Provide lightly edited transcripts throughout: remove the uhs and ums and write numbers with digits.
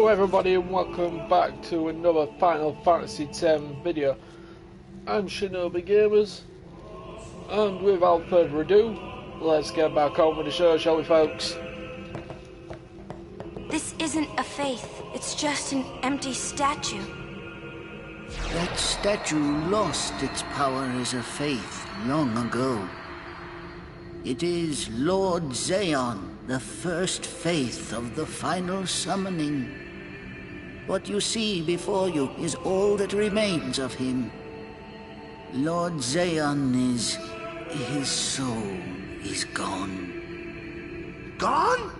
Hello everybody and welcome back to another Final Fantasy X video. I'm Shinobi Gamers, and without further ado, let's get back on with the show, shall we folks? This isn't a faith, it's just an empty statue. That statue lost its power as a faith long ago. It is Lord Zayon, the first faith of the final summoning. What you see before you is all that remains of him. Lord Zayon his soul is gone. Gone?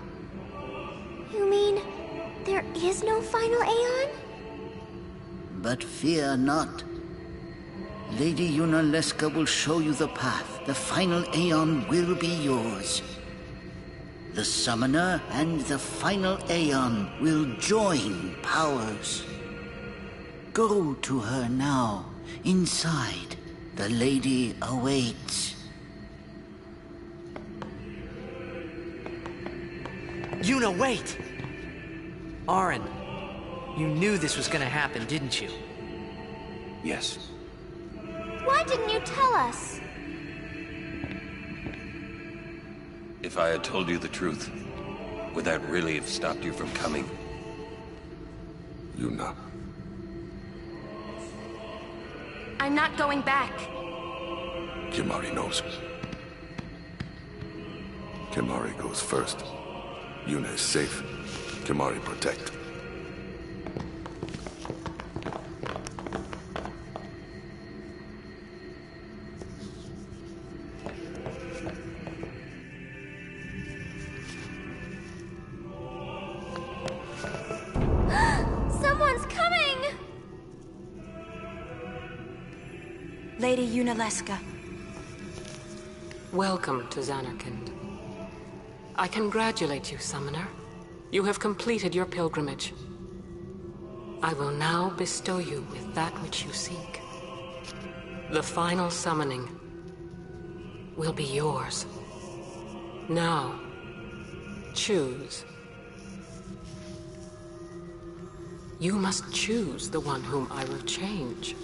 You mean there is no final Aeon? But fear not. Lady Yunalesca will show you the path. The final Aeon will be yours. The Summoner and the final Aeon will join powers. Go to her now. Inside, the lady awaits. Yuna, wait! Auron, you knew this was gonna happen, didn't you? Yes. Why didn't you tell us? If I had told you the truth, would that really have stopped you from coming? Yuna. I'm not going back. Kimahri knows. Kimahri goes first. Yuna is safe. Kimahri protect. Someone's coming! Lady Yunalesca. Welcome to Zanarkand. I congratulate you, Summoner. You have completed your pilgrimage. I will now bestow you with that which you seek. The final summoning will be yours. Now, choose. You must choose the one whom I will change.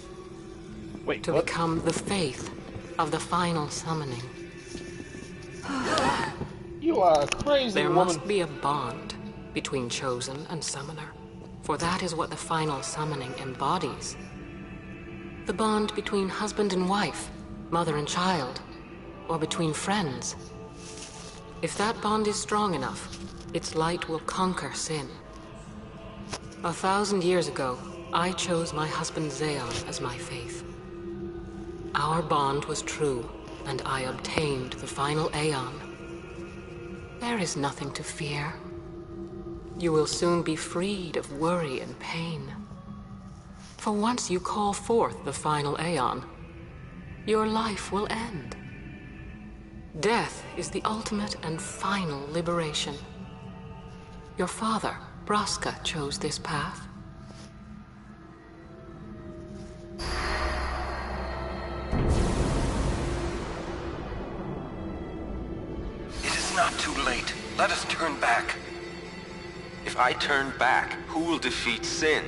Wait, to what? become the faith of the final summoning. You are a crazy There woman. must be a bond between Chosen and Summoner, for that is what the final summoning embodies. The bond between husband and wife, mother and child, or between friends. If that bond is strong enough, its light will conquer sin. 1,000 years ago, I chose my husband Zayon as my faith. Our bond was true, and I obtained the final Aeon. There is nothing to fear. You will soon be freed of worry and pain. For once you call forth the final Aeon, your life will end. Death is the ultimate and final liberation. Your father, Braska, chose this path. It is not too late. Let us turn back. If I turn back, who will defeat sin?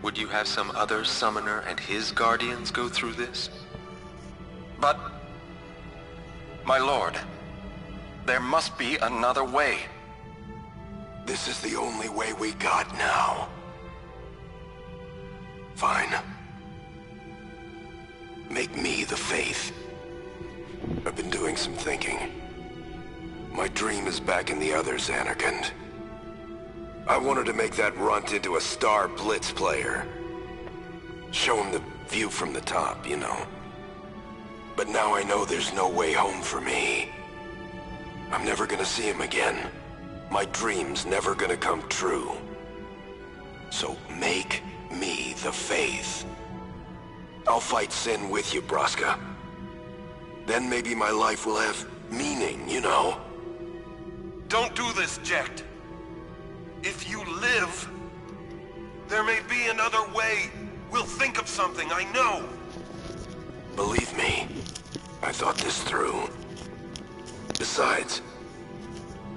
Would you have some other summoner and his guardians go through this? But... my lord, there must be another way. This is the only way we got now. Fine. Make me the faith. I've been doing some thinking. My dream is back in the other Zanarkand. I wanted to make that runt into a star blitz player. Show him the view from the top, you know. But now I know there's no way home for me. I'm never gonna see him again. My dream's never gonna come true. So make me the faith. I'll fight sin with you, Braska. Then maybe my life will have meaning, you know? Don't do this, Jecht. If you live, there may be another way. We'll think of something, I know. Believe me, I thought this through. Besides,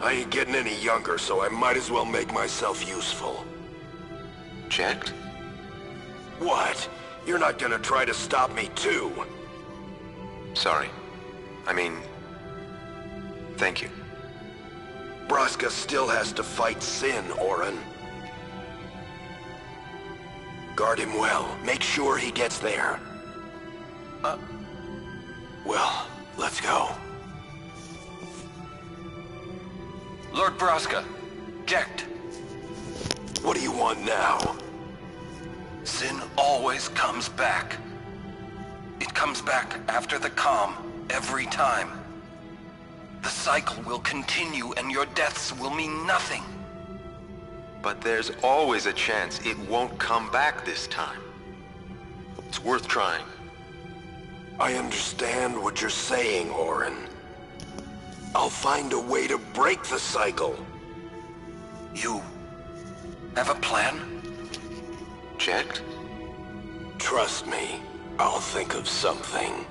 I ain't getting any younger, so I might as well make myself useful. Jecht? What? You're not gonna try to stop me too? Sorry. I mean... thank you. Braska still has to fight Sin, Auron. Guard him well. Make sure he gets there. Well, let's go. Lord Braska, Jecht. What do you want now? Sin always comes back. It comes back after the calm, every time. The cycle will continue and your deaths will mean nothing. But there's always a chance it won't come back this time. It's worth trying. I understand what you're saying, Auron. I'll find a way to break the cycle. You have a plan? Jecht? Trust me, I'll think of something.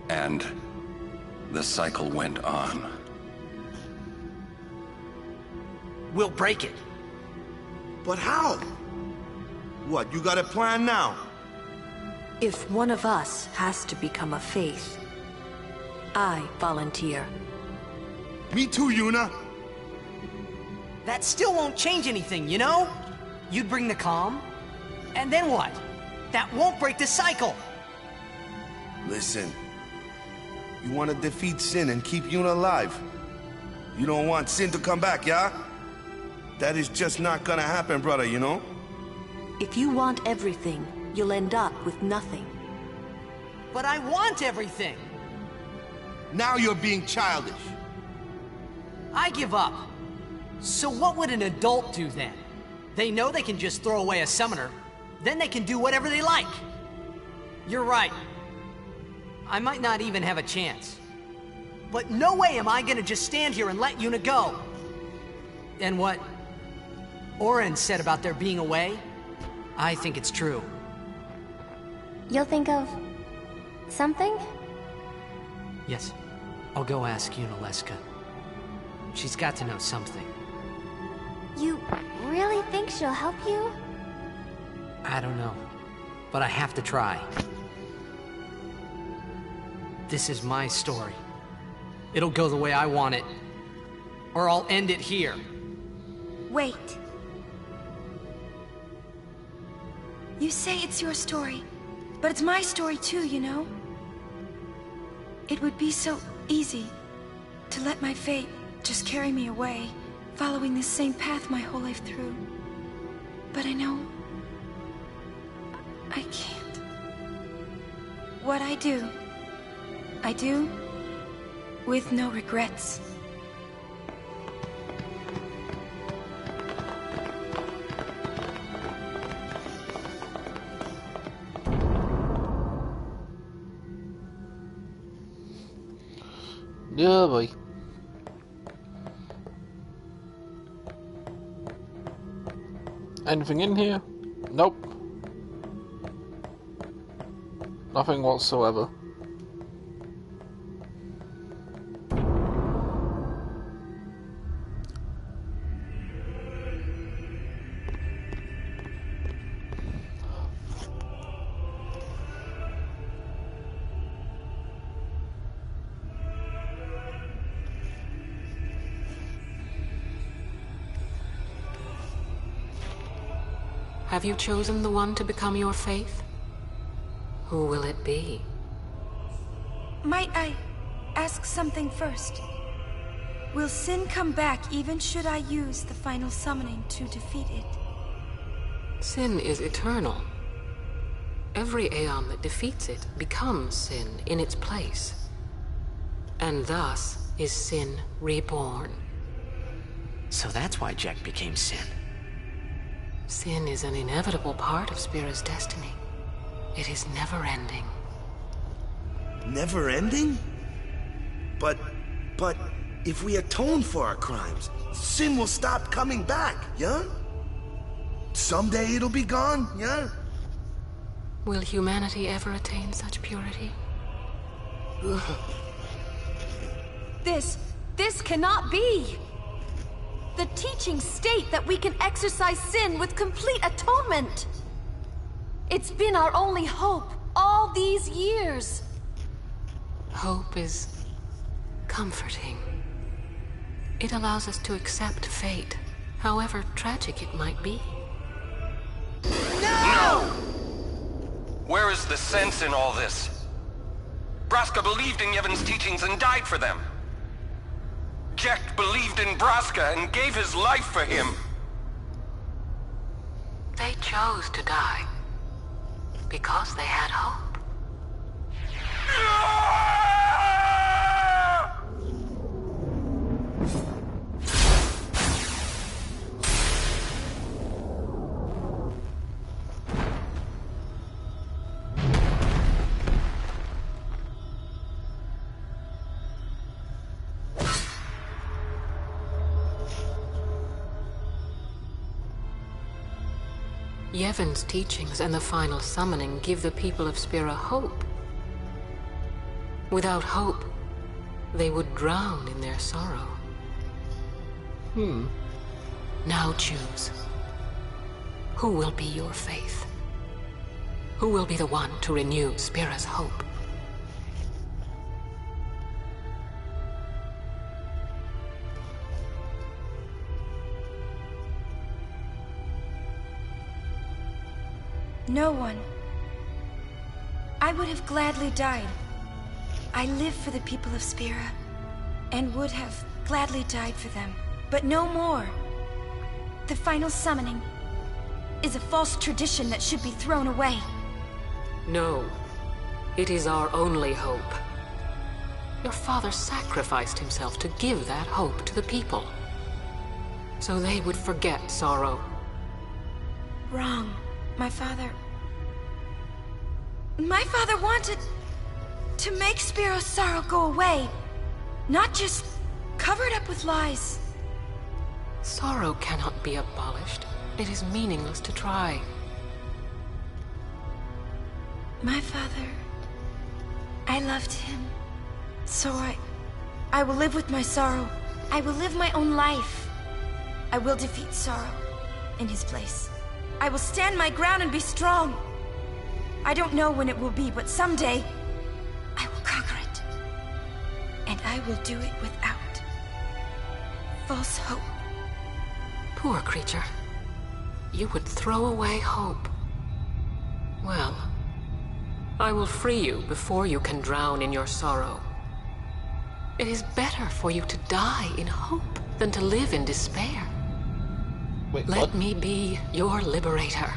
And the cycle went on. We'll break it. But how? What, you got a plan now? If one of us has to become a faith, I volunteer. Me too, Yuna. That still won't change anything, you know? You'd bring the calm, and then what? That won't break the cycle! Listen. You want to defeat Sin and keep Yuna alive. You don't want Sin to come back, yeah? That is just not gonna happen, brother, you know? If you want everything, you'll end up with nothing. But I want everything! Now you're being childish. I give up. So what would an adult do then? They know they can just throw away a summoner, then they can do whatever they like. You're right. I might not even have a chance. But no way am I gonna just stand here and let Yuna go. And what Auron said about there being a way, I think it's true. You'll think of something? Yes, I'll go ask Yuna Leska. She's got to know something. You really think she'll help you? I don't know, but I have to try. This is my story. It'll go the way I want it, or I'll end it here. Wait. You say it's your story, but it's my story too, you know? It would be so easy to let my fate just carry me away, following this same path my whole life through. But I know I can't. What I do with no regrets. Yeah, boy. Anything in here? Nope. Nothing whatsoever. Have you chosen the one to become your faith? Who will it be? Might I ask something first? Will Sin come back even should I use the final summoning to defeat it? Sin is eternal. Every Aeon that defeats it becomes Sin in its place. And thus is Sin reborn. So that's why Jecht became Sin. Sin is an inevitable part of Spira's destiny. It is never-ending. Never-ending? But if we atone for our crimes, sin will stop coming back, yeah? Someday it'll be gone, yeah? Will humanity ever attain such purity? This cannot be! The teachings state that we can exercise sin with complete atonement! It's been our only hope all these years! Hope is comforting. It allows us to accept fate, however tragic it might be. No! Where is the sense in all this? Braska believed in Yevon's teachings and died for them. Jecht believed in Braska and gave his life for him. They chose to die because they had hope. Yevon's teachings and the final summoning give the people of Spira hope. Without hope, they would drown in their sorrow. Now choose. Who will be your faith? Who will be the one to renew Spira's hope? No one. I would have gladly died. I live for the people of Spira, and would have gladly died for them, but no more. The final summoning is a false tradition that should be thrown away. No. It is our only hope. Your father sacrificed himself to give that hope to the people, so they would forget sorrow. Wrong. My father wanted to make Spiro's sorrow go away, not just cover it up with lies. Sorrow cannot be abolished. It is meaningless to try. My father, I loved him. So I will live with my sorrow. I will live my own life. I will defeat sorrow in his place. I will stand my ground and be strong. I don't know when it will be, but someday I will conquer it. And I will do it without false hope. Poor creature. You would throw away hope. Well, I will free you before you can drown in your sorrow. It is better for you to die in hope than to live in despair. Wait, Let what? me be your liberator.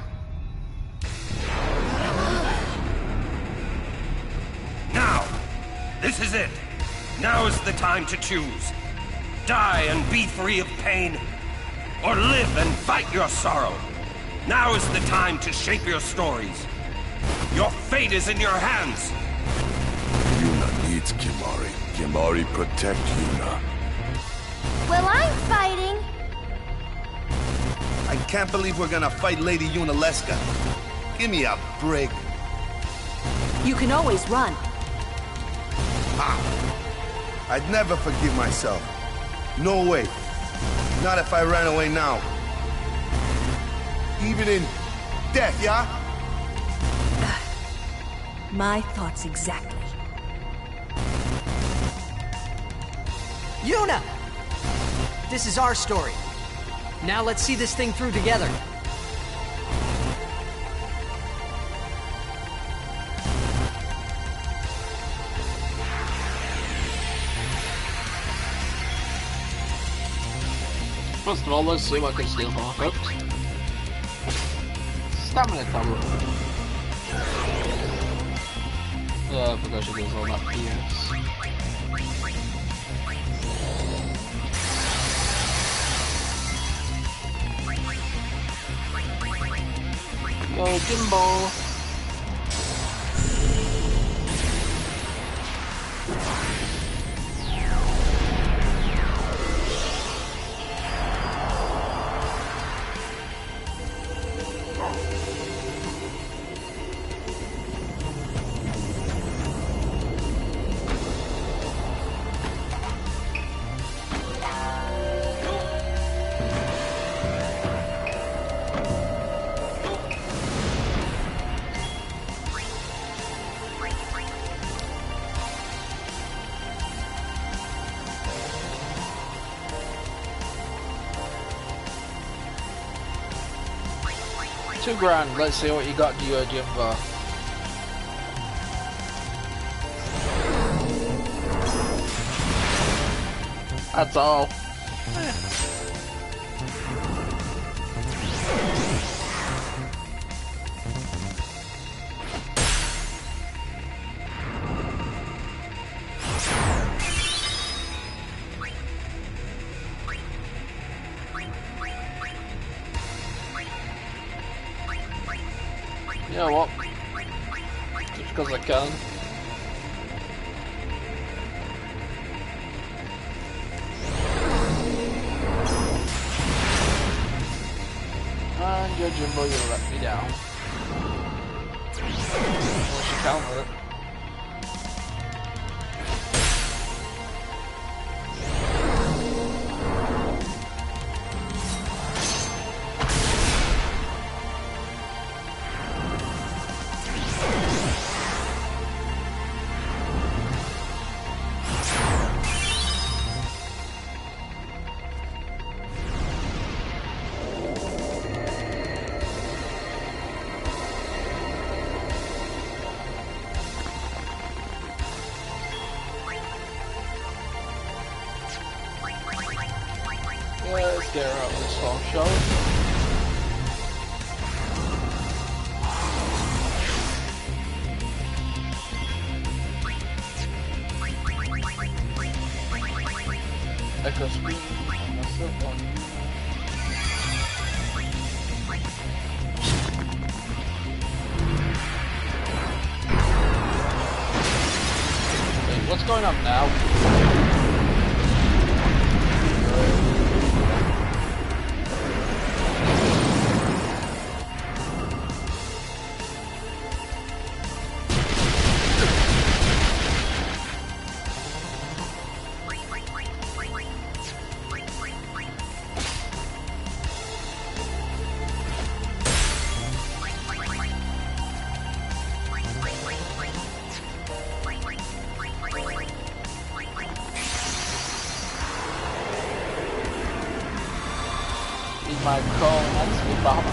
Now! This is it! Now is the time to choose. Die and be free of pain, or live and fight your sorrow. Now is the time to shape your stories. Your fate is in your hands. Yuna needs Kimahri. Kimahri protect Yuna. Well, I'm fighting. I can't believe we're gonna fight Lady Yunalesca. Give me a break. You can always run. I'd never forgive myself. No way. Not if I ran away now. Even in death, yeah? My thoughts exactly. Yuna! This is our story. Now let's see this thing through together. First of all, let's see what I can steal for folks. Stamina tablet. I forgot I should use all that PS. Go Jimbo. $2,000. Let's see what you got to your Jimbo. That's all. You know what? Just because I can. And your Jimbo, you'll let me down. Unless you counter it. Let's get her out of this hole, shall we? Echo speed. That's it. Wait, what's going on now? My call, that's the bomb.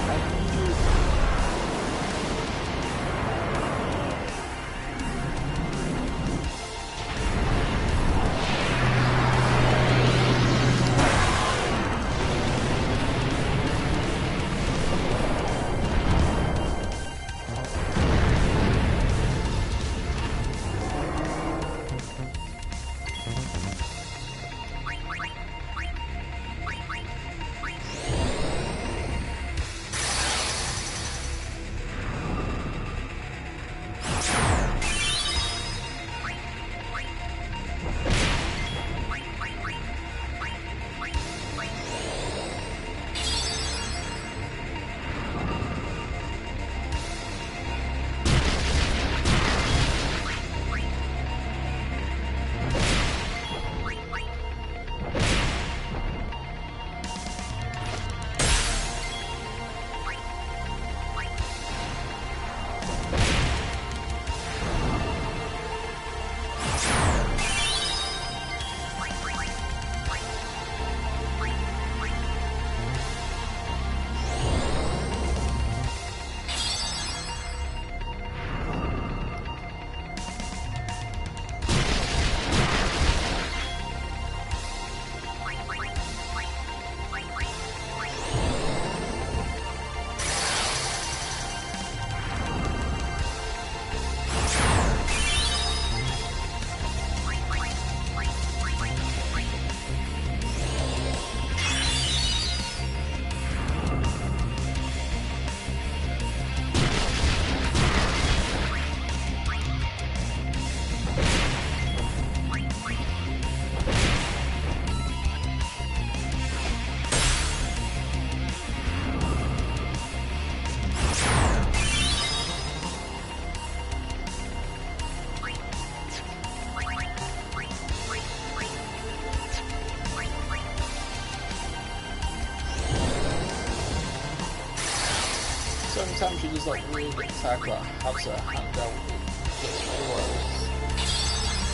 she does that weird attack that has her hand out and gets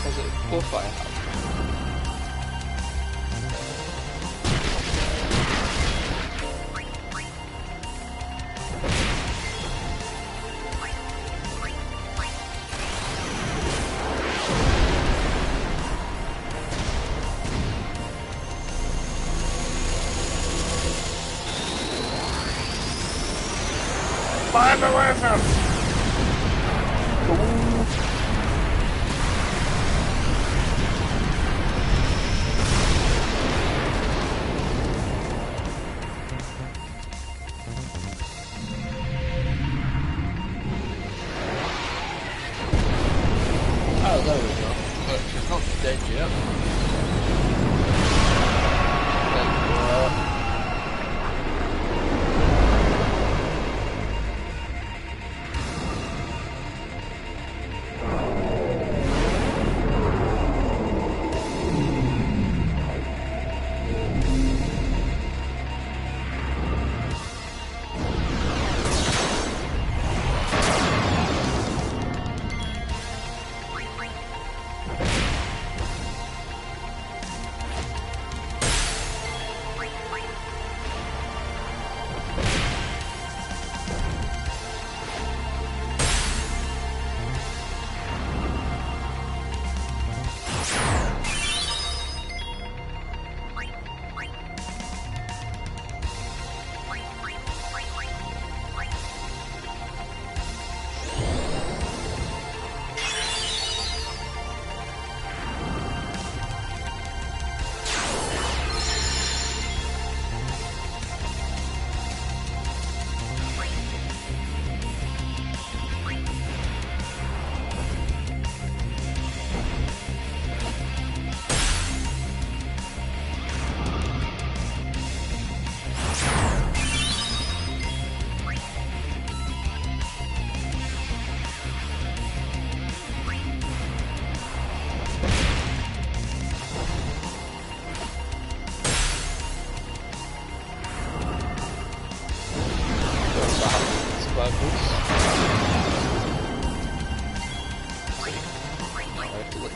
was it a buff I have? Find the weapon! Oh, there we go. But she's not dead yet. There you go.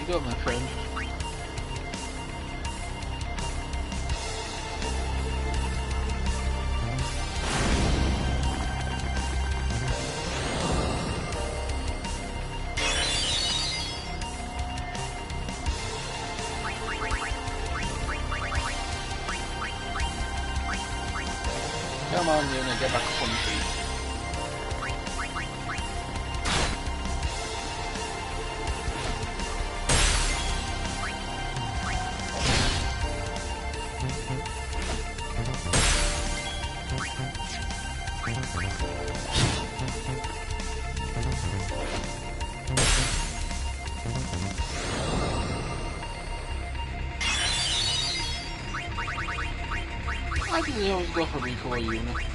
Go, my friend. Come on, Luna, get back up on your feet. Why do they always go for Rico or Yuna?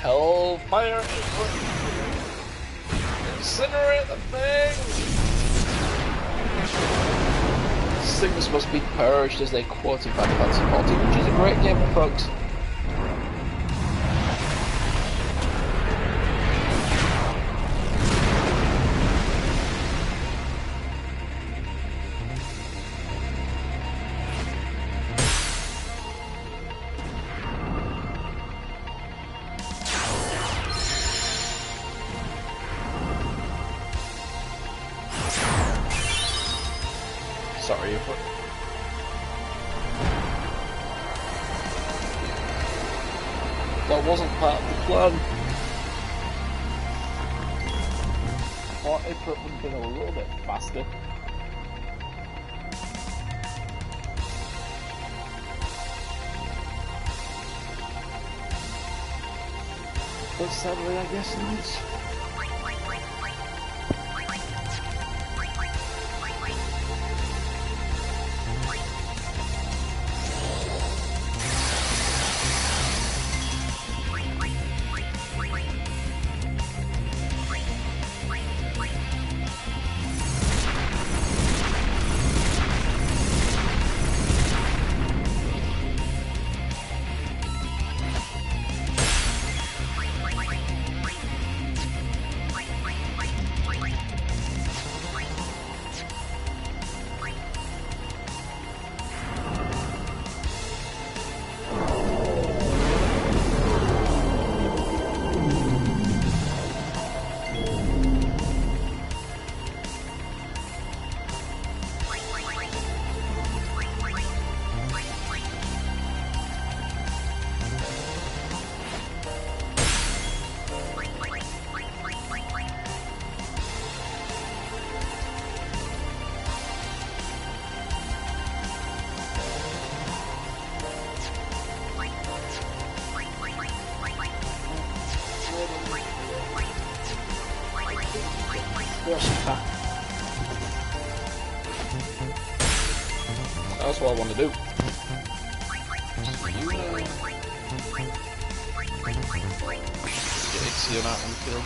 Hellfire! Incinerate the thing! Things must be purged, as they quote in Final Fantasy XIV, which is a great game, folks. Sorry if that wasn't part of the plan. I thought it would have been a little bit faster. But sadly, I guess not. That's what I want to do. Get Ixion out on the field.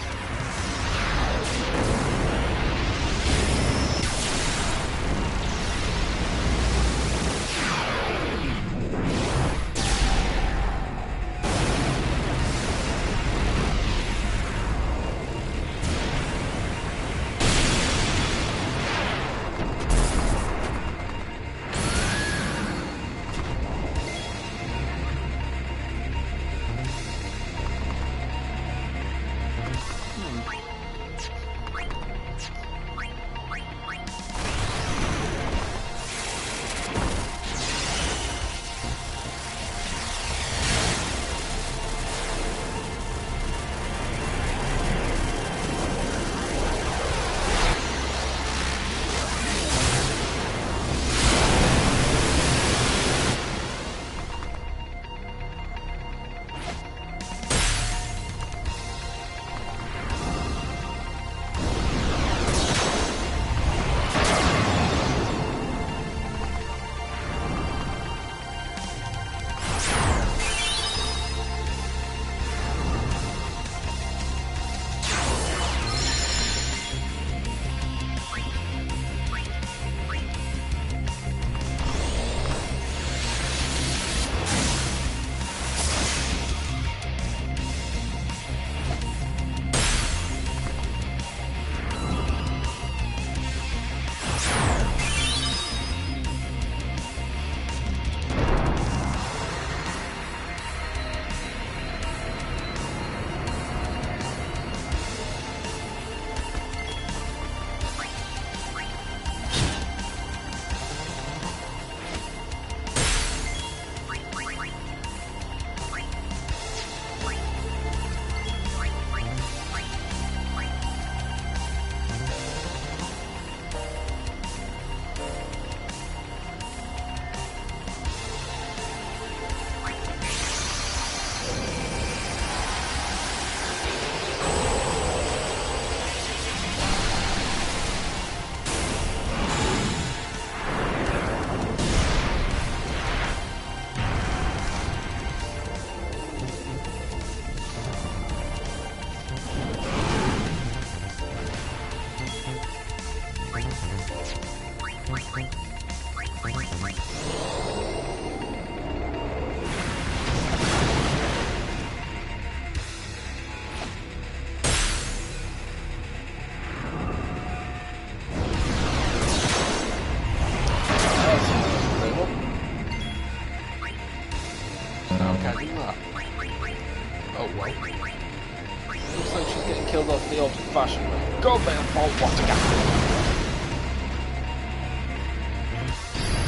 Killed off the old-fashioned way. Go there, Paul Wattigan!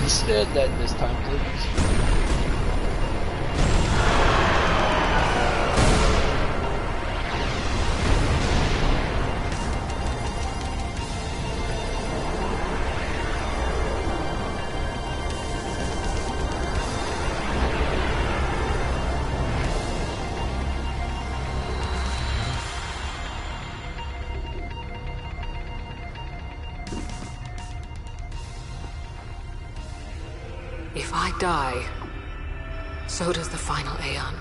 Stay dead this time, please. If I die, so does the final Aeon.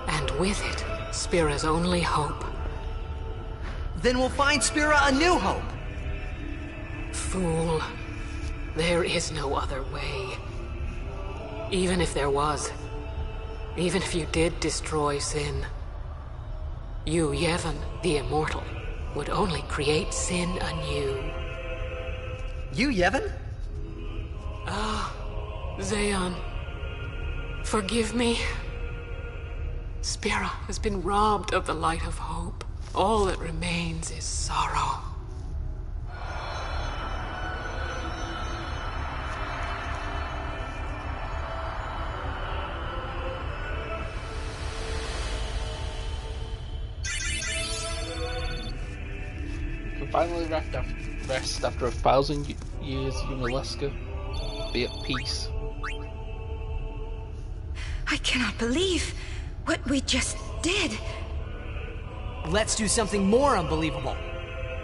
And with it, Spira's only hope. Then we'll find Spira a new hope! Fool. There is no other way. Even if there was, even if you did destroy Sin, you, Yevon, the Immortal, would only create Sin anew. You, Yevon? Ah, Zeon. Forgive me. Spira has been robbed of the light of hope. All that remains is sorrow. Finally rest after 1,000 years, Yunalesca. Be at peace. I cannot believe what we just did. Let's do something more unbelievable.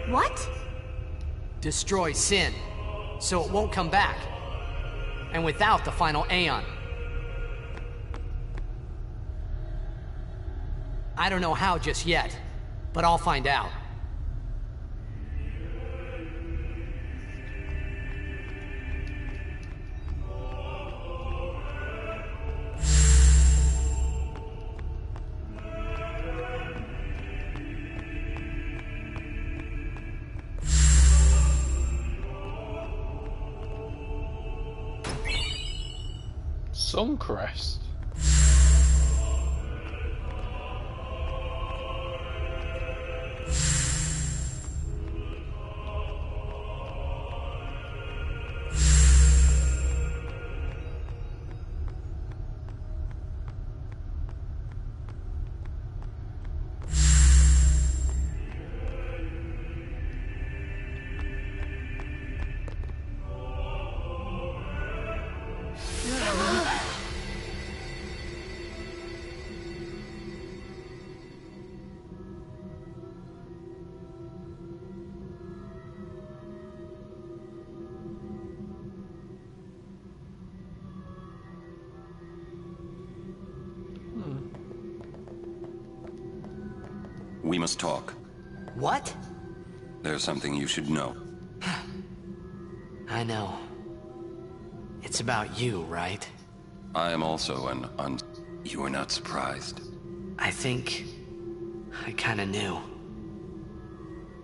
What? Destroy Sin, so it won't come back. And without the final Aeon. I don't know how just yet, but I'll find out. Suncrest. We must talk. What? There's something you should know. I know. It's about you, right? I am also an You are not surprised. I think... I kinda knew.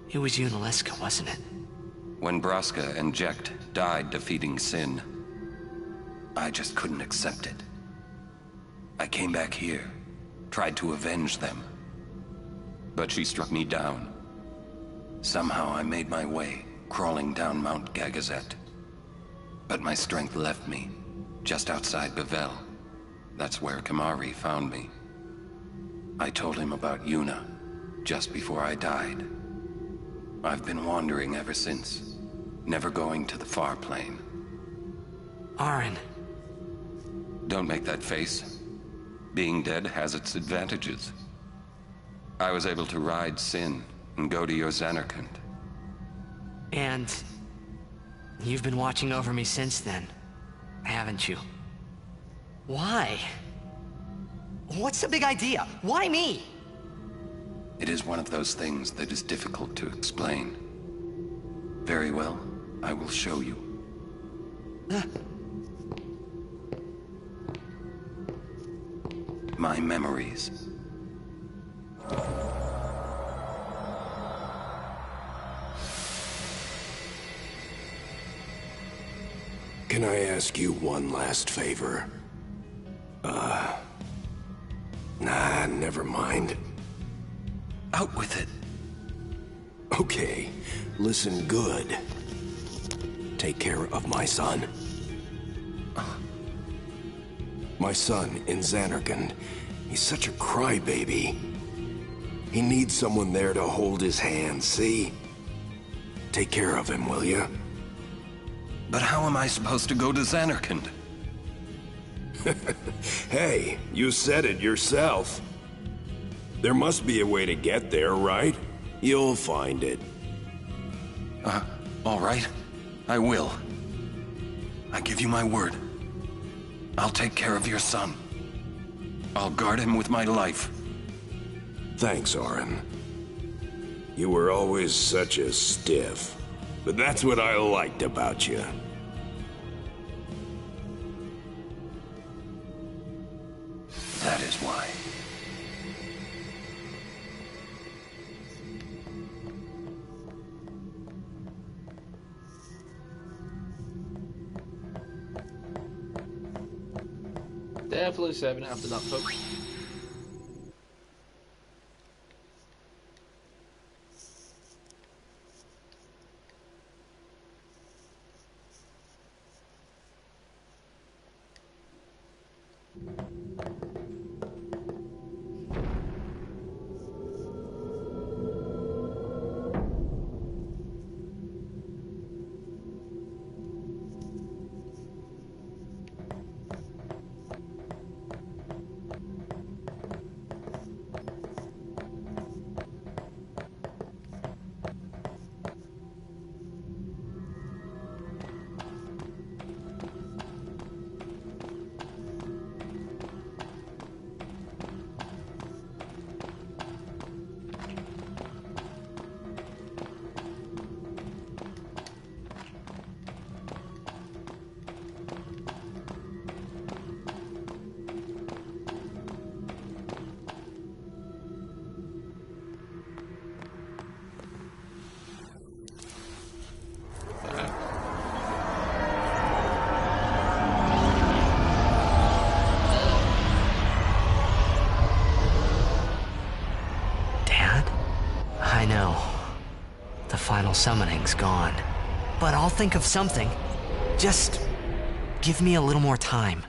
It was Yunalesca, wasn't it? When Braska and Jecht died defeating Sin, I just couldn't accept it. I came back here, tried to avenge them. But she struck me down. Somehow I made my way, crawling down Mount Gagazet. But my strength left me, just outside Bevel. That's where Kimahri found me. I told him about Yuna, just before I died. I've been wandering ever since, never going to the far plane. Auron. Don't make that face. Being dead has its advantages. I was able to ride Sin and go to your Zanarkand. And... you've been watching over me since then, haven't you? Why? What's the big idea? Why me? It is one of those things that is difficult to explain. Very well. I will show you. My memories. Can I ask you one last favor? Nah, never mind. Out with it. Okay, listen good. Take care of my son. My son in Zanarkand. He's such a crybaby. He needs someone there to hold his hand, see? Take care of him, will you? But how am I supposed to go to Zanarkand? Hey, you said it yourself. There must be a way to get there, right? You'll find it. All right. I will. I give you my word. I'll take care of your son. I'll guard him with my life. Thanks, Auron. You were always such a stiff. But that's what I liked about you. That is why. Definitely 7 after that, folks. I know. The final summoning's gone. But I'll think of something. Just give me a little more time.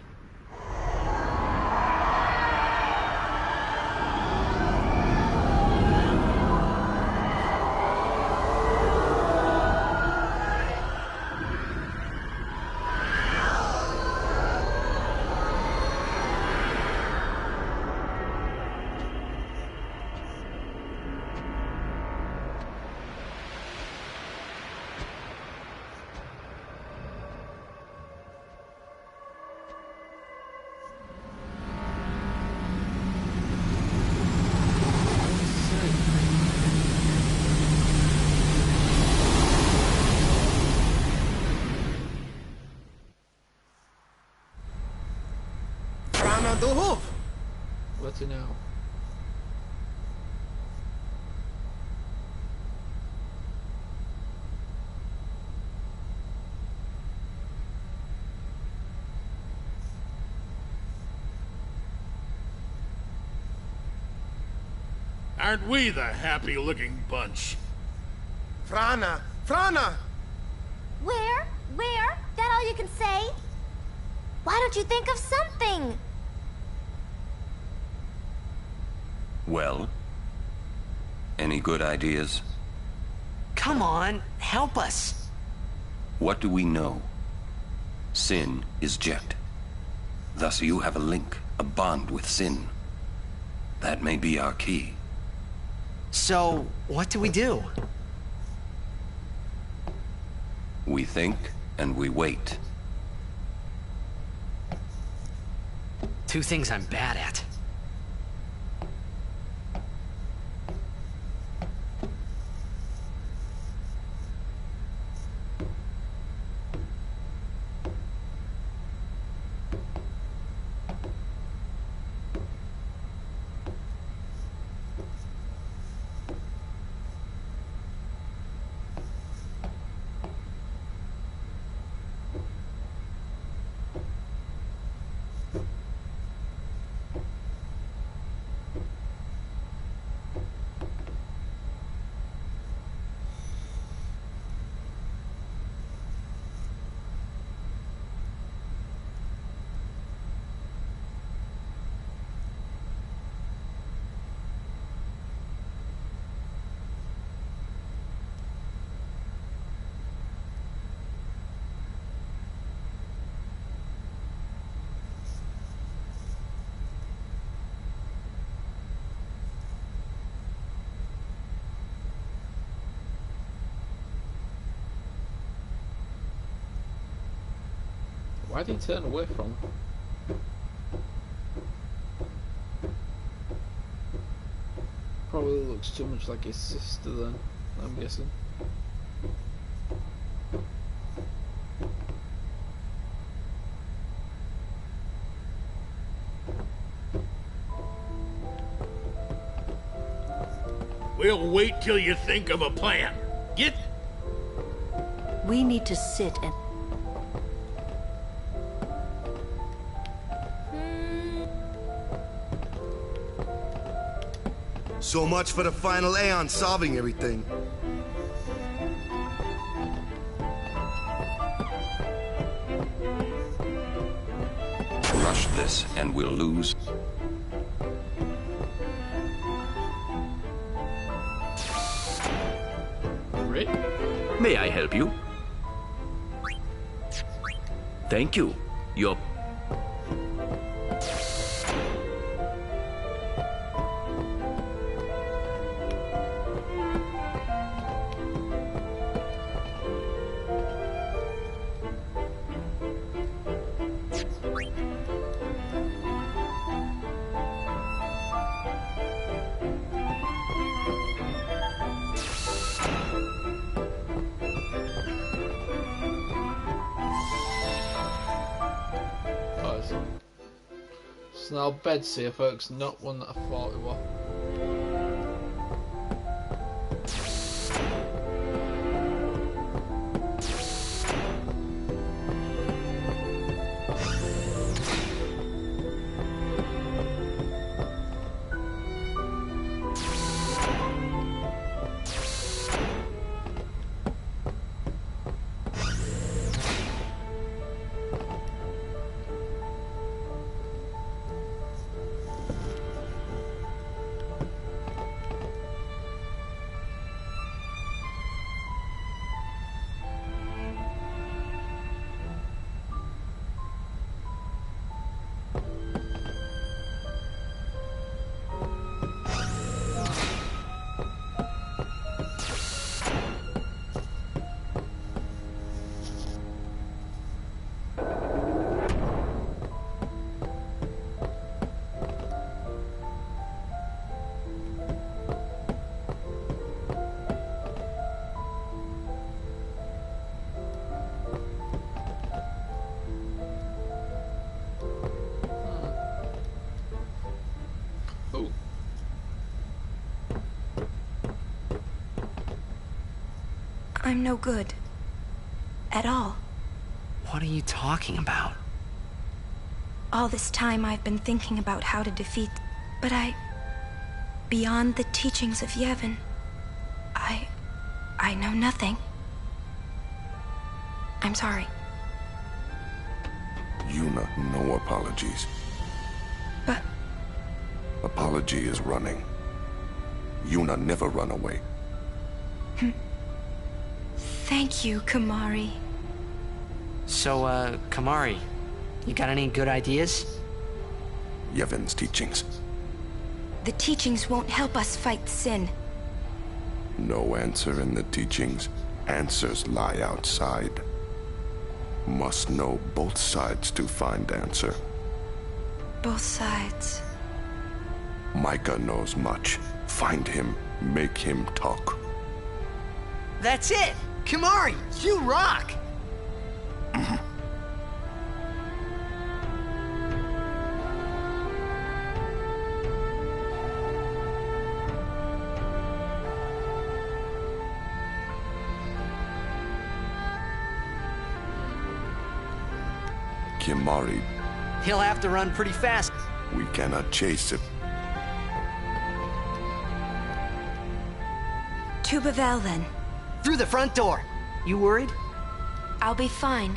What's it now? Aren't we the happy-looking bunch? Frana! Frana! Where? That all you can say? Why don't you think of something? Well? Any good ideas? Come on, help us. What do we know? Sin is Jecht. Thus you have a link, a bond with Sin. That may be our key. So, what do we do? We think, and we wait. Two things I'm bad at. Why did he turn away from her? Probably looks too much like his sister then, I'm guessing. We'll wait till you think of a plan. Get... We need to sit and... So much for the final Aeon solving everything. Rush this and we'll lose. Rick? May I help you? Thank you. Your... So now Betsy here, folks, not one that I thought it was. I'm no good. At all. What are you talking about? All this time I've been thinking about how to defeat... But beyond the teachings of Yevon, I know nothing. I'm sorry. Yuna, no apologies. But... Apology is running. Yuna never run away. Thank you, Kimahri. So, Kimahri, you got any good ideas? Yevon's teachings. The teachings won't help us fight Sin. No answer in the teachings. Answers lie outside. Must know both sides to find answer. Both sides. Micah knows much. Find him, make him talk. That's it! Kimahri, you rock! Kimahri. He'll have to run pretty fast. We cannot chase him. To Bevelle, then. Through the front door. You worried? I'll be fine.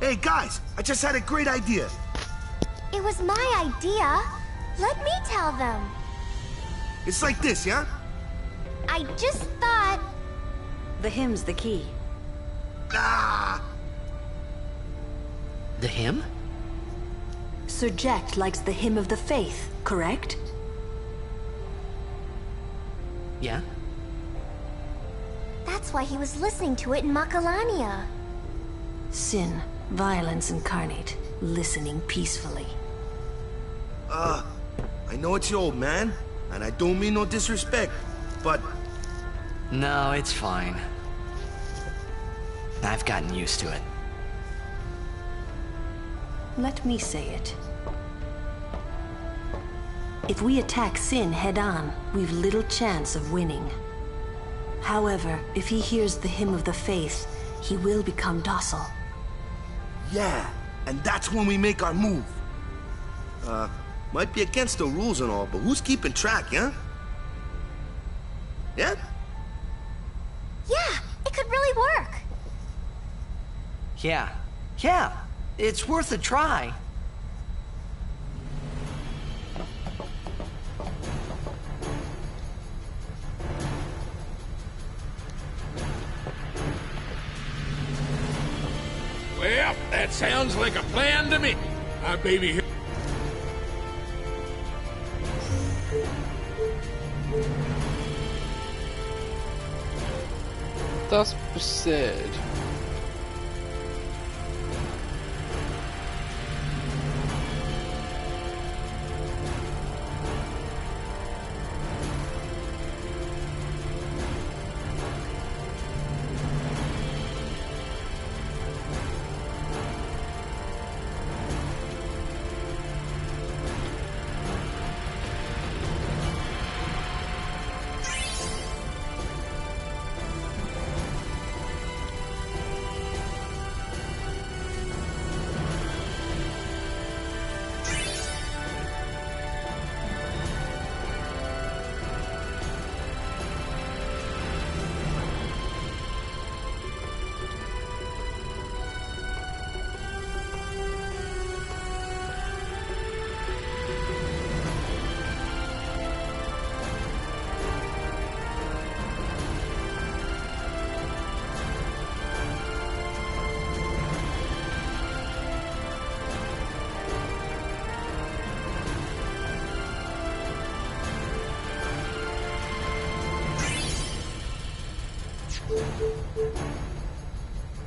Hey, guys, I just had a great idea. It was my idea. Let me tell them. It's like this, yeah? I just thought... The hymn's the key. Ah! The hymn? Sir Jecht likes the Hymn of the Faith, correct? Yeah? That's why he was listening to it in Macalania. Sin, violence incarnate, listening peacefully. I know it's your old man, and I don't mean no disrespect, but... No, it's fine. I've gotten used to it. Let me say it. If we attack Sin head-on, we've little chance of winning. However, if he hears the Hymn of the Faith, he will become docile. Yeah, and that's when we make our move. Might be against the rules and all, but who's keeping track, yeah? Yeah? Yeah, it could really work. Yeah, it's worth a try. Well, that sounds like a plan to me. My baby here. Let's proceed.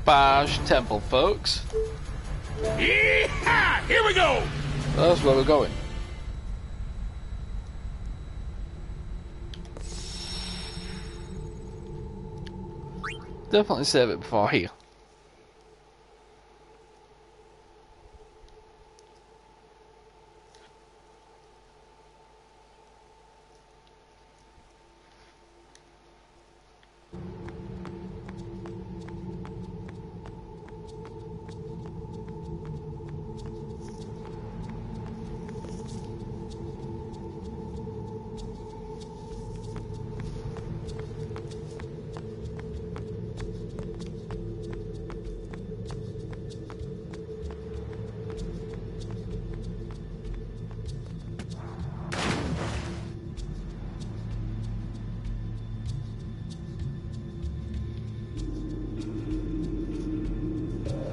Basch Temple, folks. Yeehaw! Here we go! That's where we're going. Definitely save it before here.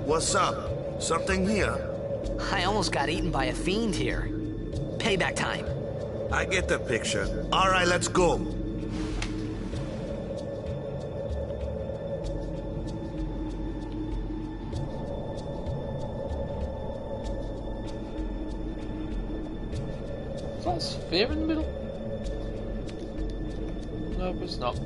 What's up? Something here? I almost got eaten by a fiend here. Payback time. I get the picture. All right, let's go. Is that a sphere in the middle? No, but it's not.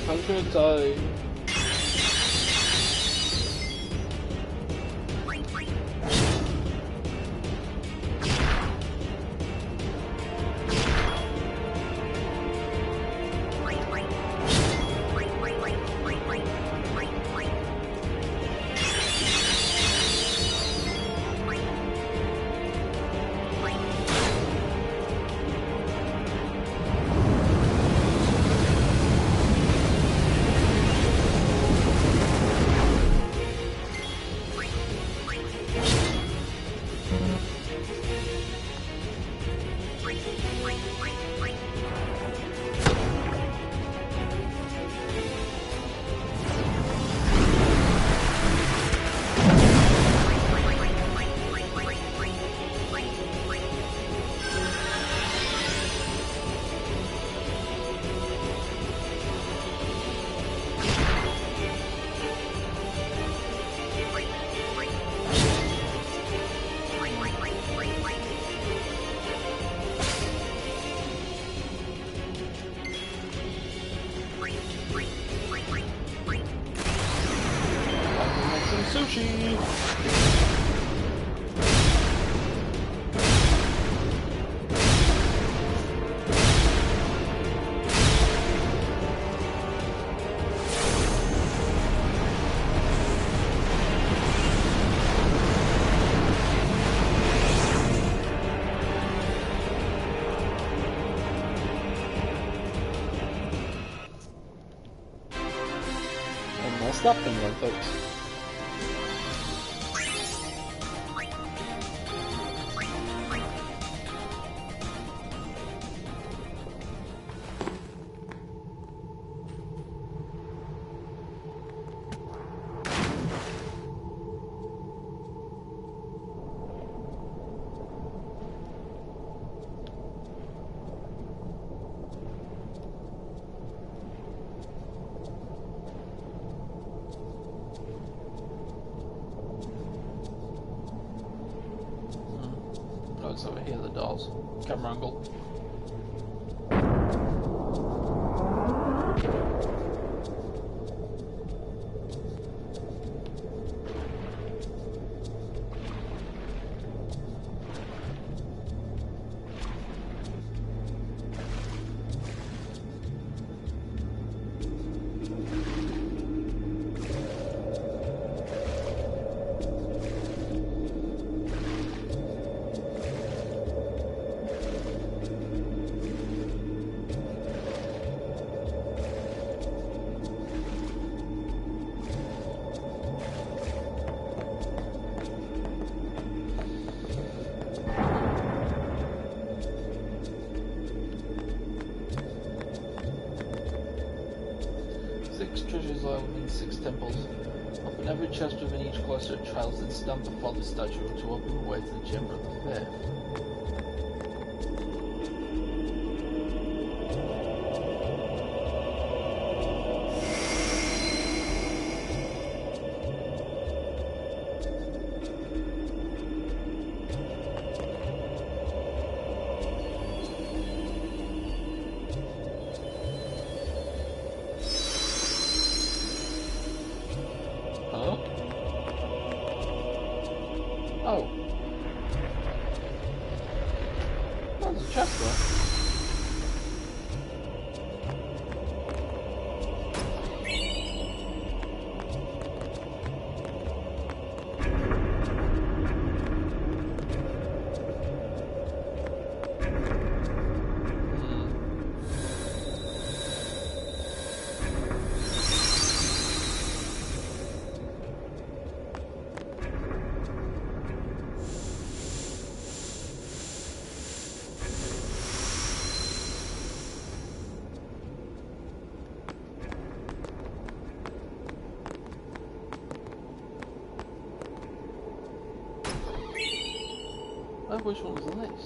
Have a good time. Sushi! And that's that thing, right, folks. It's over here, the dolls. Camera angle. Treasures lie within 6 temples. Open every chest within each cluster of trials and stand before the statue to open the way to the Chamber of the Faith. Oh. There's a chest there. Which one was this?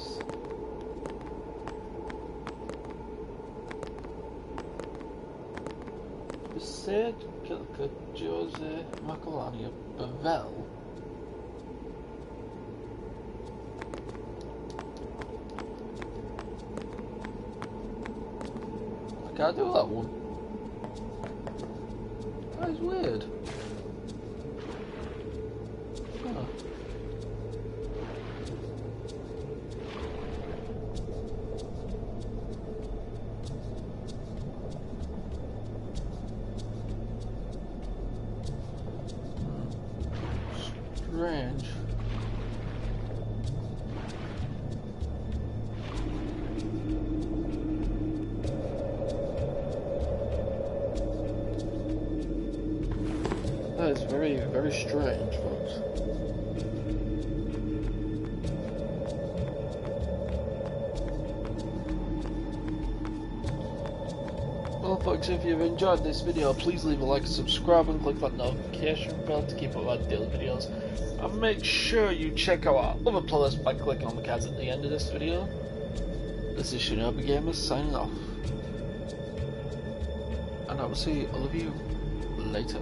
Besaid Kilka Jose Makalani of Bavel. I can't do that one. is weird. Huh. Strange. That is very, very strange, folks. Well, folks, if you've enjoyed this video, please leave a like, subscribe, and click that notification bell to keep up with our daily videos. And make sure you check out our other playlist by clicking on the cards at the end of this video. This is Shinobi Gamers signing off. And I will see all of you later.